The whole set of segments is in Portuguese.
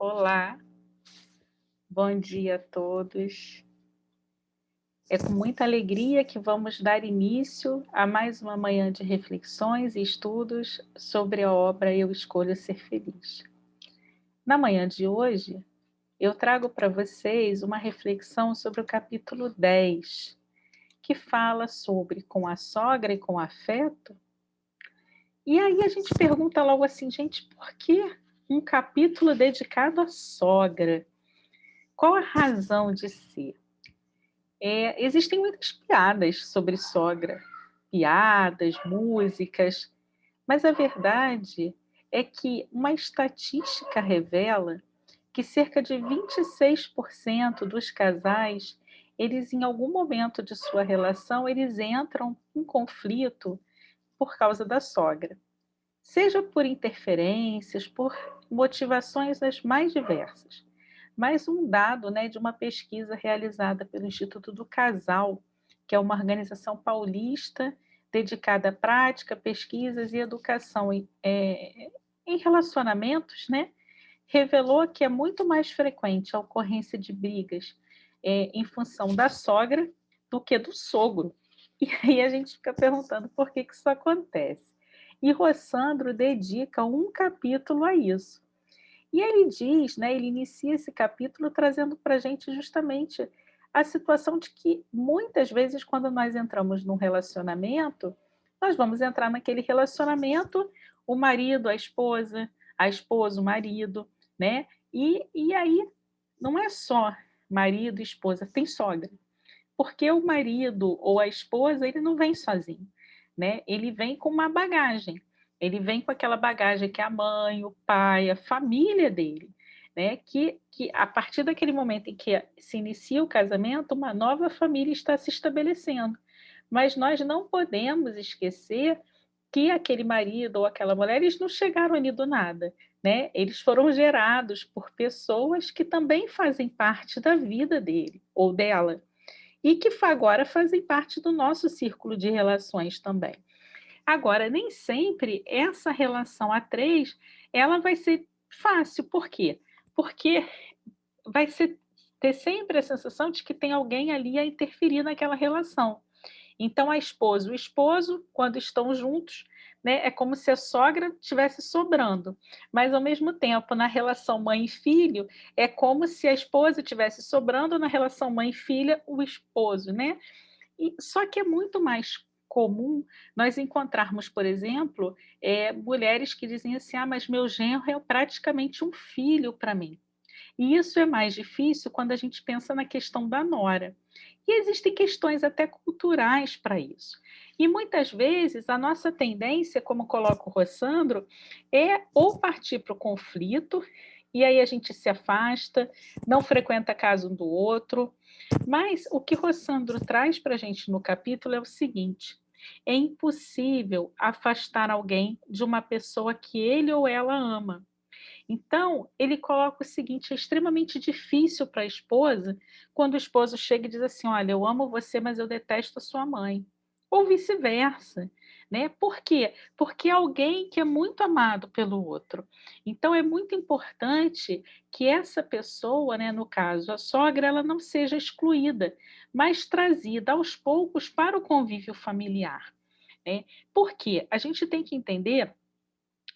Olá, bom dia a todos. É com muita alegria que vamos dar início a mais uma manhã de reflexões e estudos sobre a obra Eu Escolho Ser Feliz. Na manhã de hoje, eu trago para vocês uma reflexão sobre o capítulo 10, que fala sobre com a sogra e com afeto. E aí a gente pergunta logo assim, gente, por que um capítulo dedicado à sogra? Qual a razão de ser? Existem muitas piadas sobre sogra, piadas, músicas, mas a verdade é que uma estatística revela que cerca de 26% dos casais, eles em algum momento de sua relação, eles entram em conflito por causa da sogra. Seja por interferências, por motivações as mais diversas. Mas um dado, né, de uma pesquisa realizada pelo Instituto do Casal, que é uma organização paulista dedicada à prática, pesquisas e educação em relacionamentos, né, revelou que é muito mais frequente a ocorrência de brigas em função da sogra do que do sogro. E aí a gente fica perguntando por que isso acontece. E Rossandro dedica um capítulo a isso. E ele diz, né, ele inicia esse capítulo trazendo para a gente justamente a situação de que muitas vezes quando nós entramos num relacionamento, nós vamos entrar naquele relacionamento, o marido, a esposa, o marido, né? E aí não é só marido e esposa, tem sogra. Porque o marido ou a esposa, ele não vem sozinho, né? Ele vem com uma bagagem. Ele vem com aquela bagagem que é a mãe, o pai, a família dele, né? Que a partir daquele momento em que se inicia o casamento, uma nova família está se estabelecendo. Mas nós não podemos esquecer que aquele marido ou aquela mulher, eles não chegaram ali do nada, né? Eles foram gerados por pessoas que também fazem parte da vida dele ou dela e que agora fazem parte do nosso círculo de relações também. Agora, nem sempre essa relação a três, ela vai ser fácil. Por quê? Porque vai ter sempre a sensação de que tem alguém ali a interferir naquela relação. Então, a esposa e o esposo, quando estão juntos, né, é como se a sogra estivesse sobrando. Mas, ao mesmo tempo, na relação mãe e filho, é como se a esposa estivesse sobrando, na relação mãe e filha, o esposo, né? Só que é muito mais comum nós encontrarmos, por exemplo, mulheres que dizem assim: ah, mas meu genro é praticamente um filho para mim. E isso é mais difícil quando a gente pensa na questão da nora. E existem questões até culturais para isso. E muitas vezes a nossa tendência, como coloca o Rossandro, é ou partir para o conflito, e aí a gente se afasta, não frequenta a casa um do outro. Mas o que Rossandro traz para a gente no capítulo é o seguinte: é impossível afastar alguém de uma pessoa que ele ou ela ama. Então, ele coloca o seguinte: é extremamente difícil para a esposa quando o esposo chega e diz assim: olha, eu amo você, mas eu detesto a sua mãe. Ou vice-versa. Né? Por quê? Porque é alguém que é muito amado pelo outro. Então, é muito importante que essa pessoa, né, no caso, a sogra, ela não seja excluída, mas trazida aos poucos para o convívio familiar. Né? Por quê? A gente tem que entender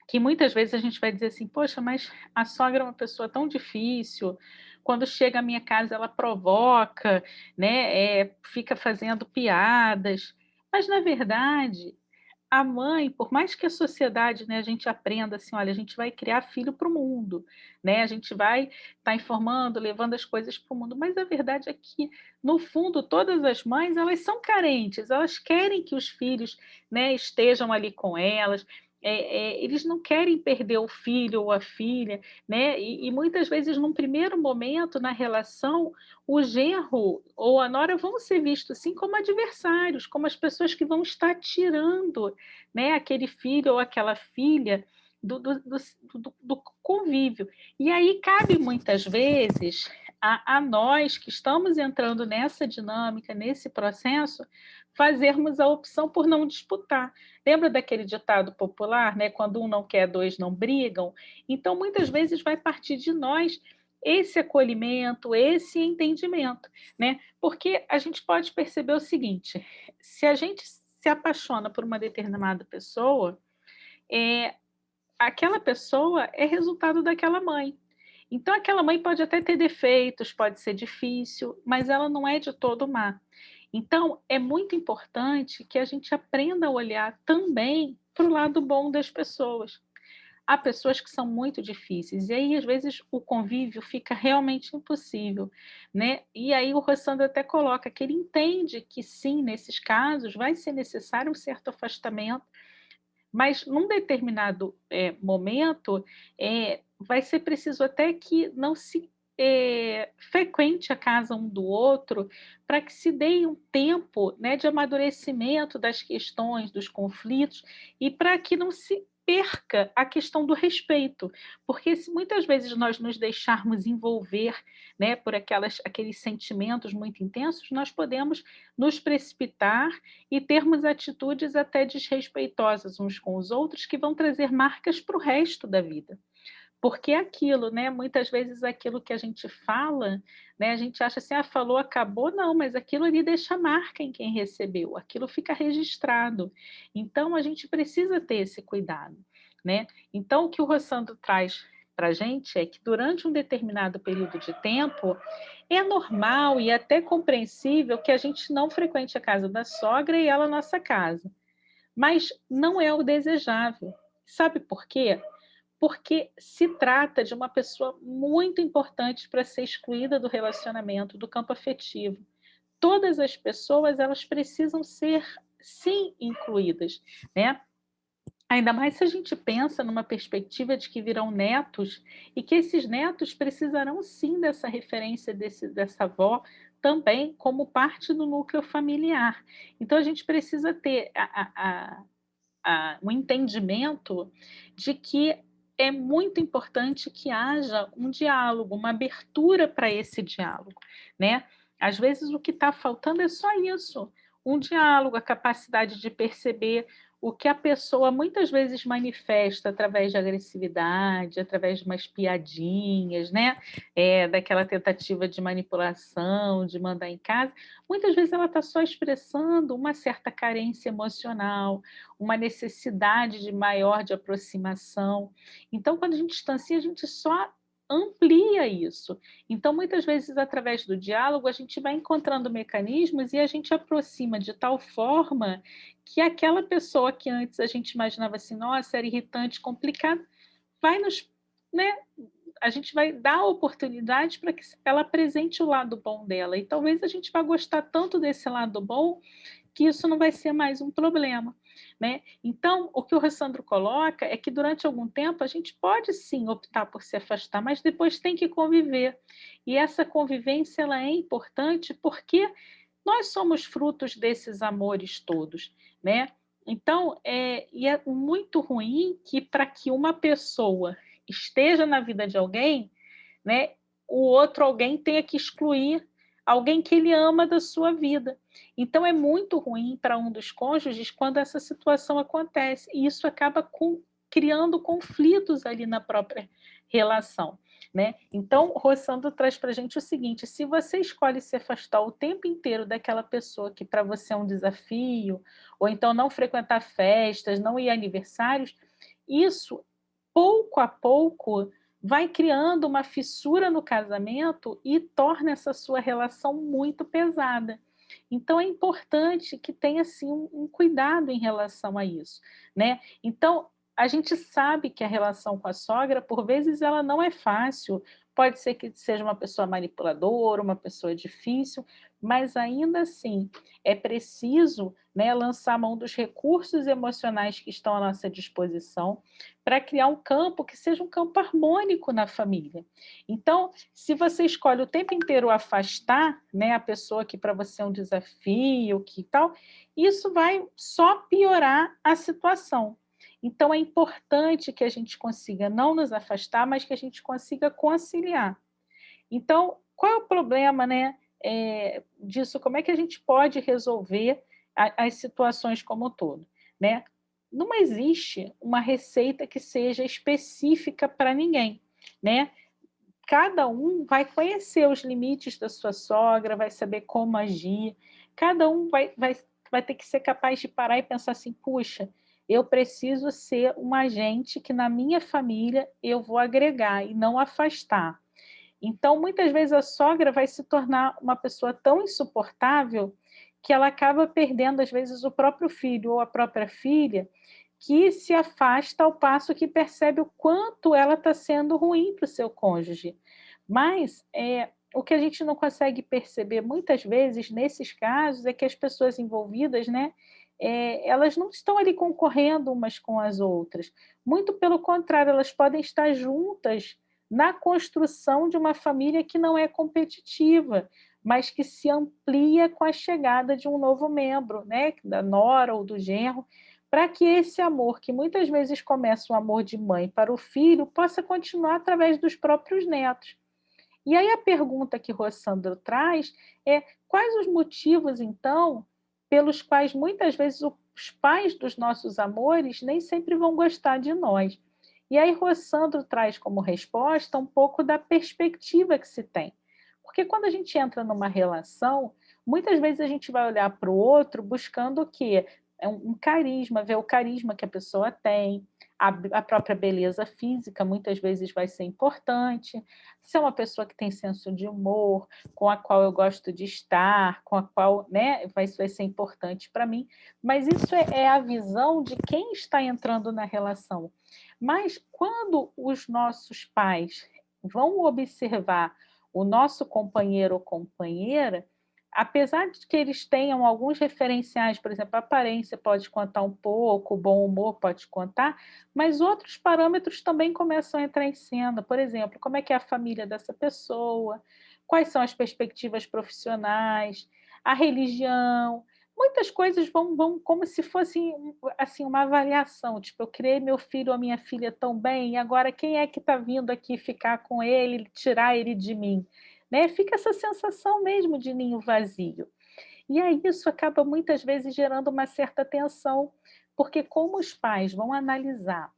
que muitas vezes a gente vai dizer assim: poxa, mas a sogra é uma pessoa tão difícil, quando chega à minha casa ela provoca, né, fica fazendo piadas. Mas, na verdade, a mãe, por mais que a sociedade, né, a gente aprenda assim: olha, a gente vai criar filho para o mundo, né, a gente vai estar informando, levando as coisas para o mundo, mas a verdade é que, no fundo, todas as mães, elas são carentes, elas querem que os filhos, né, estejam ali com elas, eles não querem perder o filho ou a filha, né, e muitas vezes, num primeiro momento na relação, o genro ou a nora vão ser vistos assim como adversários, como as pessoas que vão estar tirando, né, aquele filho ou aquela filha do convívio. E aí cabe muitas vezes a nós que estamos entrando nessa dinâmica, nesse processo, fazermos a opção por não disputar. Lembra daquele ditado popular, né? Quando um não quer, dois não brigam? Então, muitas vezes vai partir de nós esse acolhimento, esse entendimento, né? Porque a gente pode perceber o seguinte: se a gente se apaixona por uma determinada pessoa, aquela pessoa é resultado daquela mãe. Então, aquela mãe pode até ter defeitos, pode ser difícil, mas ela não é de todo má. Então, é muito importante que a gente aprenda a olhar também para o lado bom das pessoas. Há pessoas que são muito difíceis, e aí, às vezes, o convívio fica realmente impossível, né? E aí, o Rossandro até coloca que ele entende que, sim, nesses casos, vai ser necessário um certo afastamento, mas num determinado momento, vai ser preciso até que não se frequente a casa um do outro, para que se dê um tempo, né, de amadurecimento das questões, dos conflitos, e para que não se perca a questão do respeito, porque se muitas vezes nós nos deixarmos envolver, né, por aqueles sentimentos muito intensos, nós podemos nos precipitar e termos atitudes até desrespeitosas uns com os outros, que vão trazer marcas para o resto da vida. Porque é aquilo, né, muitas vezes aquilo que a gente fala, né, a gente acha assim: "Ah, falou, acabou", não, mas aquilo ali deixa marca em quem recebeu, aquilo fica registrado. Então a gente precisa ter esse cuidado, né. Então o que o Rossandro traz para a gente é que durante um determinado período de tempo, é normal e até compreensível que a gente não frequente a casa da sogra e ela a nossa casa, mas não é o desejável. Sabe por quê? Porque se trata de uma pessoa muito importante para ser excluída do relacionamento, do campo afetivo. Todas as pessoas, elas precisam ser, sim, incluídas, né? Ainda mais se a gente pensa numa perspectiva de que virão netos e que esses netos precisarão sim dessa referência dessa avó também como parte do núcleo familiar. Então a gente precisa ter um entendimento de que é muito importante que haja um diálogo, uma abertura para esse diálogo, né? Às vezes o que está faltando é só isso, um diálogo, a capacidade de perceber o que a pessoa muitas vezes manifesta através de agressividade, através de umas piadinhas, né? Daquela tentativa de manipulação, de mandar em casa. Muitas vezes ela está só expressando uma certa carência emocional, uma necessidade de maior de aproximação. Então, quando a gente distancia, a gente só amplia isso. Então, muitas vezes, através do diálogo, a gente vai encontrando mecanismos e a gente aproxima de tal forma que aquela pessoa que antes a gente imaginava assim, nossa, era irritante, complicado, vai nos, né, a gente vai dar oportunidade para que ela apresente o lado bom dela. E talvez a gente vá gostar tanto desse lado bom que isso não vai ser mais um problema, né? Então, o que o Rossandro coloca é que durante algum tempo a gente pode sim optar por se afastar, mas depois tem que conviver. E essa convivência ela é importante porque nós somos frutos desses amores todos, né? Então, e é muito ruim que para que uma pessoa esteja na vida de alguém, né, o outro alguém tenha que excluir alguém que ele ama da sua vida. Então é muito ruim para um dos cônjuges quando essa situação acontece, e isso acaba criando conflitos ali na própria relação, né. Então, o Rossandro traz para a gente o seguinte: se você escolhe se afastar o tempo inteiro daquela pessoa que para você é um desafio, ou então não frequentar festas, não ir a aniversários, isso, pouco a pouco, vai criando uma fissura no casamento e torna essa sua relação muito pesada. Então é importante que tenha assim um cuidado em relação a isso, né. Então, a gente sabe que a relação com a sogra, por vezes, ela não é fácil, pode ser que seja uma pessoa manipuladora, uma pessoa difícil, mas ainda assim é preciso, né, lançar mão dos recursos emocionais que estão à nossa disposição, para criar um campo que seja um campo harmônico na família. Então, se você escolhe o tempo inteiro afastar, né, a pessoa que para você é um desafio, que tal, isso vai só piorar a situação. Então, é importante que a gente consiga não nos afastar, mas que a gente consiga conciliar. Então, qual é o problema, né, disso? Como é que a gente pode resolver as situações como um todo, né? Não existe uma receita que seja específica para ninguém, né? Cada um vai conhecer os limites da sua sogra, vai saber como agir, cada um vai ter que ser capaz de parar e pensar assim: puxa, eu preciso ser um agente que na minha família eu vou agregar e não afastar. Então, muitas vezes a sogra vai se tornar uma pessoa tão insuportável que ela acaba perdendo, às vezes, o próprio filho ou a própria filha, que se afasta ao passo que percebe o quanto ela está sendo ruim para o seu cônjuge. Mas o que a gente não consegue perceber muitas vezes nesses casos é que as pessoas envolvidas, né, elas não estão ali concorrendo umas com as outras. Muito pelo contrário, elas podem estar juntas na construção de uma família que não é competitiva, mas que se amplia com a chegada de um novo membro, né, da nora ou do genro, para que esse amor, que muitas vezes começa um amor de mãe para o filho, possa continuar através dos próprios netos. E aí a pergunta que Rossandro traz é: quais os motivos, então, pelos quais muitas vezes os pais dos nossos amores nem sempre vão gostar de nós? E aí Rossandro traz como resposta um pouco da perspectiva que se tem. Porque quando a gente entra numa relação, muitas vezes a gente vai olhar para o outro buscando o quê? É um carisma, ver o carisma que a pessoa tem, a própria beleza física muitas vezes vai ser importante, se é uma pessoa que tem senso de humor, com a qual eu gosto de estar, com a qual, né, vai ser importante para mim, mas isso é a visão de quem está entrando na relação. Mas quando os nossos pais vão observar o nosso companheiro ou companheira, apesar de que eles tenham alguns referenciais, por exemplo, a aparência pode contar um pouco, o bom humor pode contar, mas outros parâmetros também começam a entrar em cena. Por exemplo, como é que é a família dessa pessoa, quais são as perspectivas profissionais, a religião. Muitas coisas vão como se fosse assim, uma avaliação, tipo, eu criei meu filho ou minha filha tão bem, e agora quem é que está vindo aqui ficar com ele, tirar ele de mim? Né? Fica essa sensação mesmo de ninho vazio. E aí isso acaba muitas vezes gerando uma certa tensão, porque como os pais vão analisar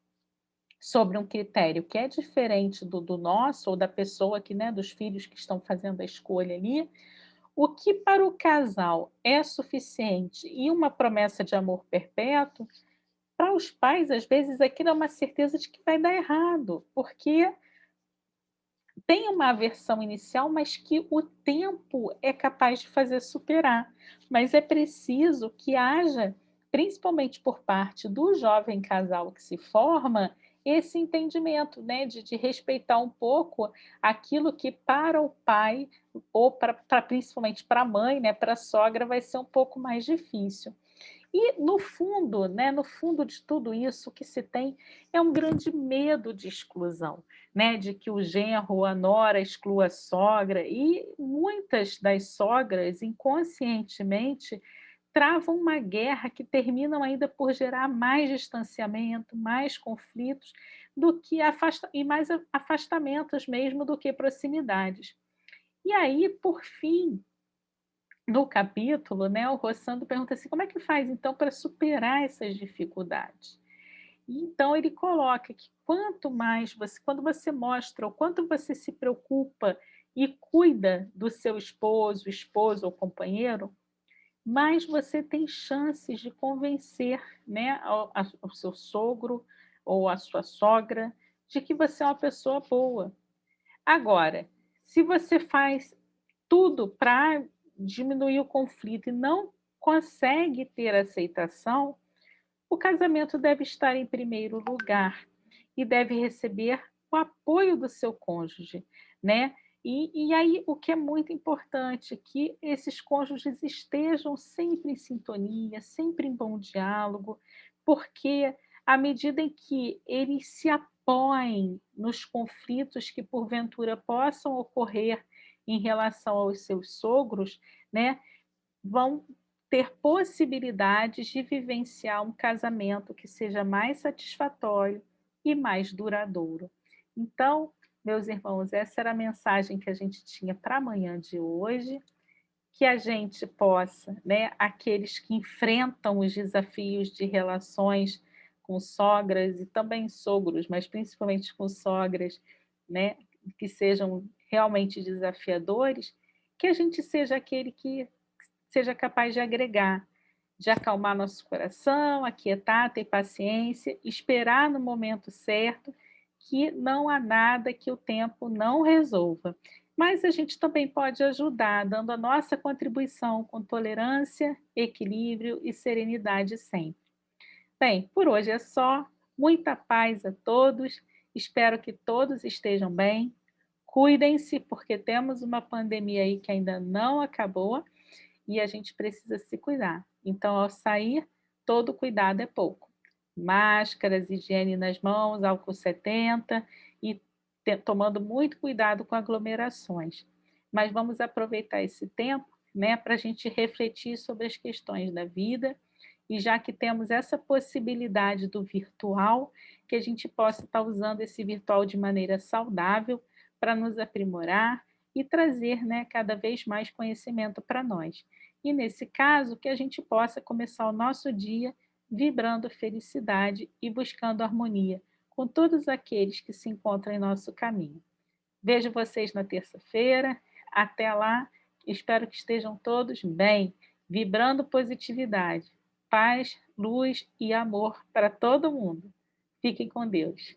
sobre um critério que é diferente do nosso ou da pessoa que, né, dos filhos que estão fazendo a escolha ali, o que para o casal é suficiente e uma promessa de amor perpétuo, para os pais, às vezes, aquilo é uma certeza de que vai dar errado, porque tem uma aversão inicial, mas que o tempo é capaz de fazer superar. Mas é preciso que haja, principalmente por parte do jovem casal que se forma, esse entendimento, né, de respeitar um pouco aquilo que para o pai, ou principalmente para a mãe, né, para a sogra, vai ser um pouco mais difícil. E no fundo, né, no fundo de tudo isso, o que se tem é um grande medo de exclusão, né, de que o genro ou a nora exclua a sogra, e muitas das sogras, inconscientemente, travam uma guerra que terminam ainda por gerar mais distanciamento, mais conflitos, do que e mais afastamentos mesmo do que proximidades. E aí, por fim, no capítulo, né, o Rossando pergunta assim: como é que faz então para superar essas dificuldades? E então ele coloca que quanto mais você, quando você mostra o quanto você se preocupa e cuida do seu esposo ou companheiro, mais você tem chances de convencer, né, o seu sogro ou a sua sogra de que você é uma pessoa boa. Agora, se você faz tudo para diminuir o conflito e não consegue ter aceitação, o casamento deve estar em primeiro lugar e deve receber o apoio do seu cônjuge, né? E aí o que é muito importante, que esses cônjuges estejam sempre em sintonia, sempre em bom diálogo, porque à medida em que eles se apoiem nos conflitos que porventura possam ocorrer em relação aos seus sogros, né, vão ter possibilidades de vivenciar um casamento que seja mais satisfatório e mais duradouro. Então, meus irmãos, essa era a mensagem que a gente tinha para a manhã de hoje. que a gente possa, né, aqueles que enfrentam os desafios de relações com sogras e também sogros, mas principalmente com sogras, né, que sejam realmente desafiadores, que a gente seja aquele que seja capaz de agregar, de acalmar nosso coração, aquietar, ter paciência, esperar no momento certo, que não há nada que o tempo não resolva. Mas a gente também pode ajudar, dando a nossa contribuição com tolerância, equilíbrio e serenidade sempre. Bem, por hoje é só. Muita paz a todos. Espero que todos estejam bem. Cuidem-se, porque temos uma pandemia aí que ainda não acabou e a gente precisa se cuidar. Então, ao sair, todo cuidado é pouco. Máscaras, higiene nas mãos, álcool 70 e tomando muito cuidado com aglomerações. Mas vamos aproveitar esse tempo, né, para a gente refletir sobre as questões da vida e já que temos essa possibilidade do virtual, que a gente possa estar usando esse virtual de maneira saudável para nos aprimorar e trazer, né, cada vez mais conhecimento para nós. E nesse caso, que a gente possa começar o nosso dia vibrando felicidade e buscando harmonia com todos aqueles que se encontram em nosso caminho. Vejo vocês na terça-feira. Até lá, espero que estejam todos bem, vibrando positividade, paz, luz e amor para todo mundo. Fiquem com Deus.